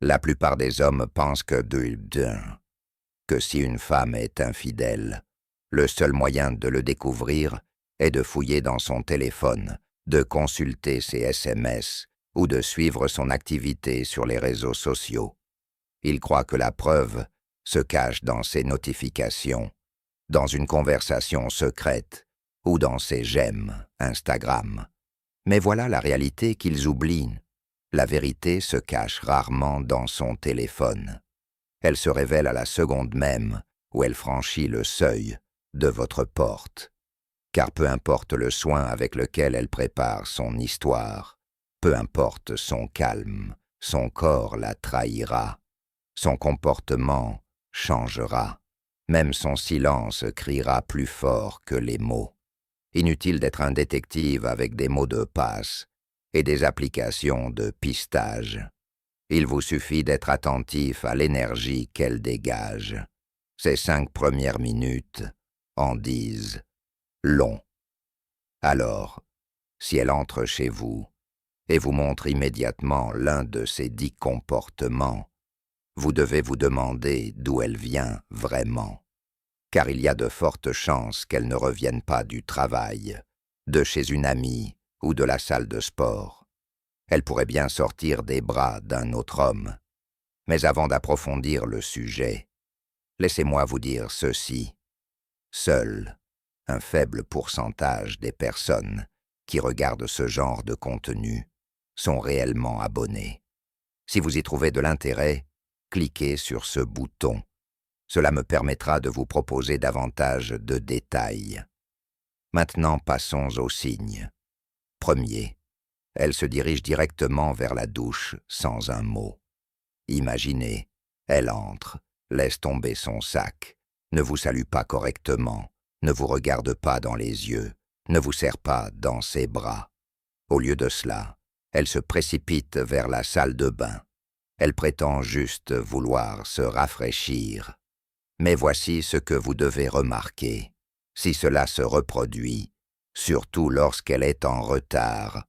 La plupart des hommes pensent que si une femme est infidèle, le seul moyen de le découvrir est de fouiller dans son téléphone, de consulter ses SMS ou de suivre son activité sur les réseaux sociaux. Ils croient que la preuve se cache dans ses notifications, dans une conversation secrète ou dans ses j'aime Instagram. Mais voilà la réalité qu'ils oublient. La vérité se cache rarement dans son téléphone. Elle se révèle à la seconde même où elle franchit le seuil de votre porte. Car peu importe le soin avec lequel elle prépare son histoire, peu importe son calme, son corps la trahira, son comportement changera, même son silence criera plus fort que les mots. Inutile d'être un détective avec des mots de passe et des applications de pistage. Il vous suffit d'être attentif à l'énergie qu'elle dégage. Ces 5 premières minutes en disent long. Alors, si elle entre chez vous et vous montre immédiatement l'un de ses 10 comportements, vous devez vous demander d'où elle vient vraiment. Car il y a de fortes chances qu'elle ne revienne pas du travail, de chez une amie ou de la salle de sport. Elle pourrait bien sortir des bras d'un autre homme. Mais avant d'approfondir le sujet, laissez-moi vous dire ceci. Seul un faible pourcentage des personnes qui regardent ce genre de contenu sont réellement abonnés. Si vous y trouvez de l'intérêt, cliquez sur ce bouton. Cela me permettra de vous proposer davantage de détails. Maintenant, passons aux signes. Premier, elle se dirige directement vers la douche sans un mot. Imaginez, elle entre, laisse tomber son sac, ne vous salue pas correctement, ne vous regarde pas dans les yeux, ne vous serre pas dans ses bras. Au lieu de cela, elle se précipite vers la salle de bain. Elle prétend juste vouloir se rafraîchir. Mais voici ce que vous devez remarquer. Si cela se reproduit, surtout lorsqu'elle est en retard,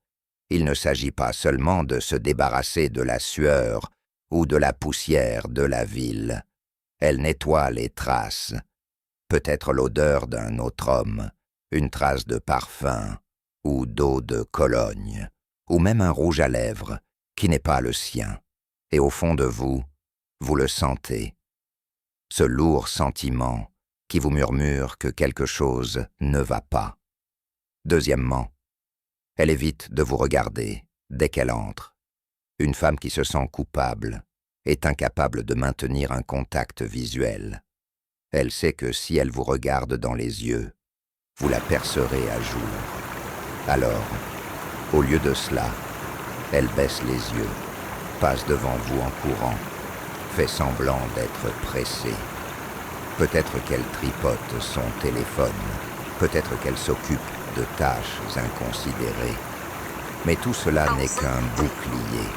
il ne s'agit pas seulement de se débarrasser de la sueur ou de la poussière de la ville. Elle nettoie les traces. Peut-être l'odeur d'un autre homme, une trace de parfum ou d'eau de Cologne, ou même un rouge à lèvres qui n'est pas le sien. Et au fond de vous, vous le sentez. Ce lourd sentiment qui vous murmure que quelque chose ne va pas. Deuxièmement, elle évite de vous regarder dès qu'elle entre. Une femme qui se sent coupable est incapable de maintenir un contact visuel. Elle sait que si elle vous regarde dans les yeux, vous la percerez à jour. Alors, au lieu de cela, elle baisse les yeux, passe devant vous en courant, fait semblant d'être pressée. Peut-être qu'elle tripote son téléphone, peut-être qu'elle s'occupe de tâches inconsidérées. Mais tout cela n'est qu'un bouclier,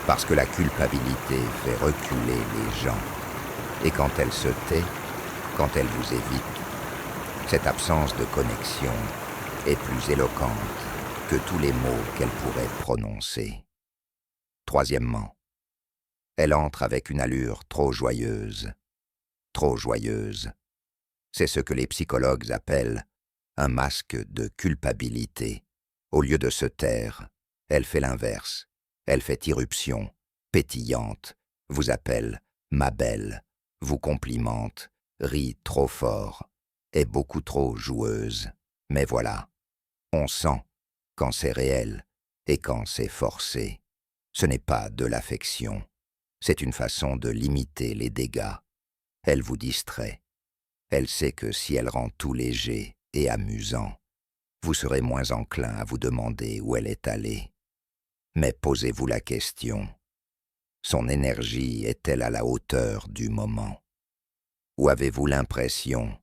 parce que la culpabilité fait reculer les gens. Et quand elle se tait, quand elle vous évite, cette absence de connexion est plus éloquente que tous les mots qu'elle pourrait prononcer. Troisièmement, elle entre avec une allure trop joyeuse. Trop joyeuse. C'est ce que les psychologues appellent un masque de culpabilité. Au lieu de se taire, elle fait l'inverse. Elle fait irruption, pétillante, vous appelle « ma belle », vous complimente, rit trop fort, est beaucoup trop joueuse. Mais voilà, on sent quand c'est réel et quand c'est forcé. Ce n'est pas de l'affection, c'est une façon de limiter les dégâts. Elle vous distrait. Elle sait que si elle rend tout léger et amusant, vous serez moins enclin à vous demander où elle est allée. Mais posez-vous la question. Son énergie est-elle à la hauteur du moment? Ou avez-vous l'impression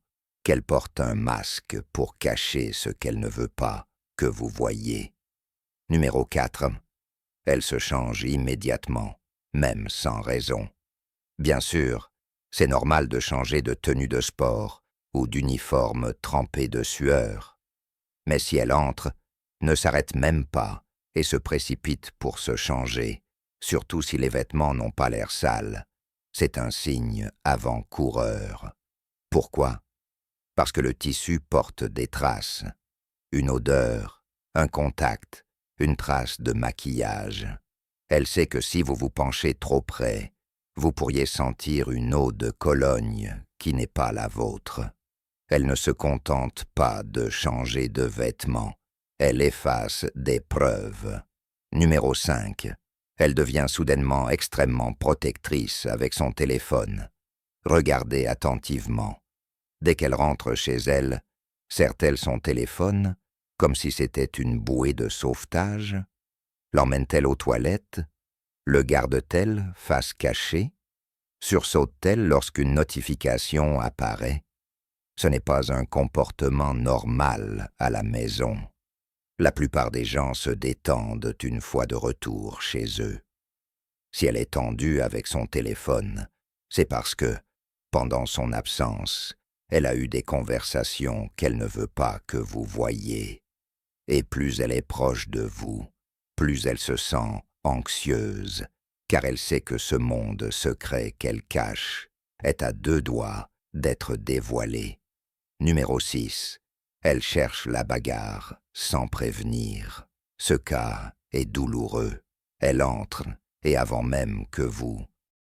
qu'elle porte un masque pour cacher ce qu'elle ne veut pas que vous voyiez? Numéro 4. Elle se change immédiatement, même sans raison. Bien sûr, c'est normal de changer de tenue de sport ou d'uniforme trempé de sueur. Mais si elle entre, ne s'arrête même pas et se précipite pour se changer, surtout si les vêtements n'ont pas l'air sales. C'est un signe avant-coureur. Pourquoi? Parce que le tissu porte des traces, une odeur, un contact, une trace de maquillage. Elle sait que si vous vous penchez trop près, vous pourriez sentir une eau de Cologne qui n'est pas la vôtre. Elle ne se contente pas de changer de vêtements, elle efface des preuves. Numéro 5. Elle devient soudainement extrêmement protectrice avec son téléphone. Regardez attentivement. Dès qu'elle rentre chez elle, serre-t-elle son téléphone comme si c'était une bouée de sauvetage? L'emmène-t-elle aux toilettes? Le garde-t-elle face cachée? Sursaute-t-elle lorsqu'une notification apparaît? Ce n'est pas un comportement normal à la maison. La plupart des gens se détendent une fois de retour chez eux. Si elle est tendue avec son téléphone, c'est parce que, pendant son absence, elle a eu des conversations qu'elle ne veut pas que vous voyiez. Et plus elle est proche de vous, plus elle se sent anxieuse, car elle sait que ce monde secret qu'elle cache est à 2 doigts d'être dévoilé. Numéro 6. Elle cherche la bagarre sans prévenir. Ce cas est douloureux. Elle entre, et avant même que vous